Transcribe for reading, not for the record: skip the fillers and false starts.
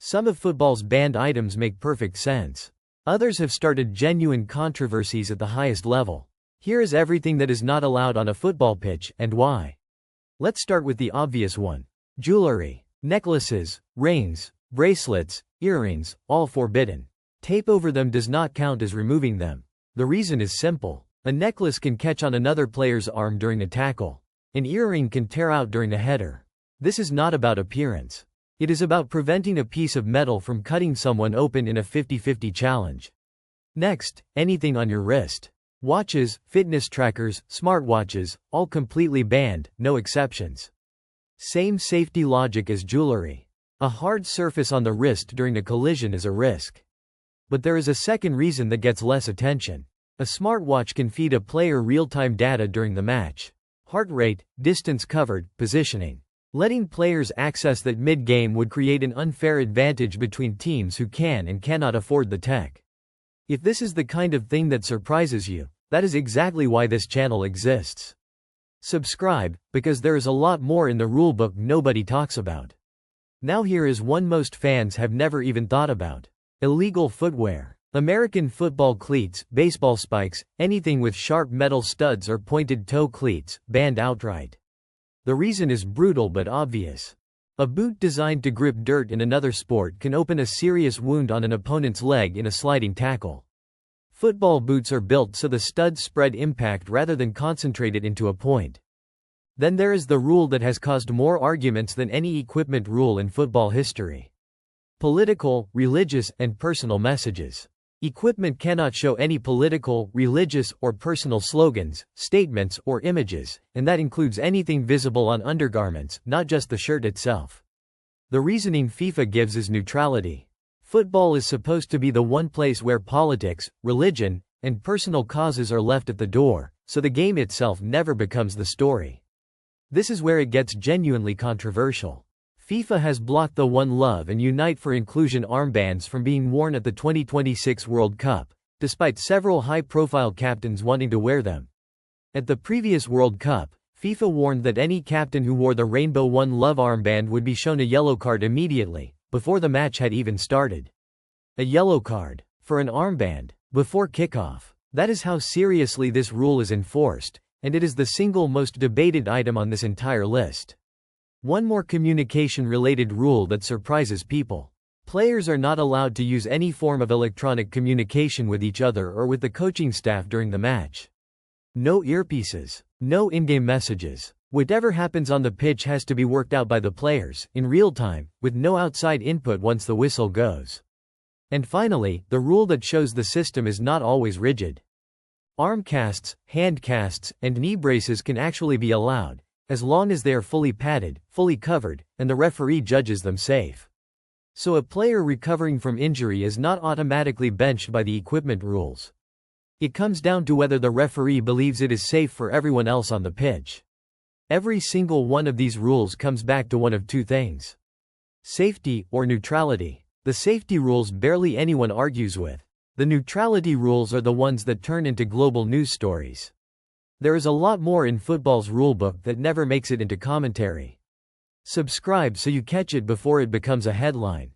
Some of football's banned items make perfect sense. Others have started genuine controversies at the highest level. Here is everything that is not allowed on a football pitch, and why. Let's start with the obvious one. Jewellery. Necklaces, rings, bracelets, earrings, all forbidden. Tape over them does not count as removing them. The reason is simple. A necklace can catch on another player's arm during a tackle. An earring can tear out during a header. This is not about appearance. It is about preventing a piece of metal from cutting someone open in a 50-50 challenge. Next, anything on your wrist. Watches, fitness trackers, smartwatches, all completely banned, no exceptions. Same safety logic as jewelry. A hard surface on the wrist during a collision is a risk. But there is a second reason that gets less attention. A smartwatch can feed a player real-time data during the match. Heart rate, distance covered, positioning. Letting players access that mid-game would create an unfair advantage between teams who can and cannot afford the tech. If this is the kind of thing that surprises you, that is exactly why this channel exists. Subscribe, because there is a lot more in the rulebook nobody talks about. Now here is one most fans have never even thought about. Illegal footwear. American football cleats, baseball spikes, anything with sharp metal studs or pointed toe cleats, banned outright. The reason is brutal but obvious. A boot designed to grip dirt in another sport can open a serious wound on an opponent's leg in a sliding tackle. Football boots are built so the studs spread impact rather than concentrate it into a point. Then there is the rule that has caused more arguments than any equipment rule in football history. Political, religious, and personal messages. Equipment cannot show any political, religious, or personal slogans, statements, or images, and that includes anything visible on undergarments, not just the shirt itself. The reasoning FIFA gives is neutrality. Football is supposed to be the one place where politics, religion, and personal causes are left at the door, so the game itself never becomes the story. This is where it gets genuinely controversial. FIFA has blocked the OneLove and Unite for Inclusion armbands from being worn at the 2026 World Cup, despite several high-profile captains wanting to wear them. At the previous World Cup, FIFA warned that any captain who wore the rainbow OneLove armband would be shown a yellow card immediately, before the match had even started. A yellow card, for an armband, before kickoff. That is how seriously this rule is enforced, and it is the single most debated item on this entire list. One more communication-related rule that surprises people. Players are not allowed to use any form of electronic communication with each other or with the coaching staff during the match. No earpieces. No in-game messages. Whatever happens on the pitch has to be worked out by the players, in real time, with no outside input once the whistle goes. And finally, the rule that shows the system is not always rigid. Arm casts, hand casts, and knee braces can actually be allowed, as long as they are fully padded, fully covered, and the referee judges them safe. So a player recovering from injury is not automatically benched by the equipment rules. It comes down to whether the referee believes it is safe for everyone else on the pitch. Every single one of these rules comes back to one of two things: safety or neutrality. The safety rules barely anyone argues with. The neutrality rules are the ones that turn into global news stories. There is a lot more in football's rulebook that never makes it into commentary. Subscribe so you catch it before it becomes a headline.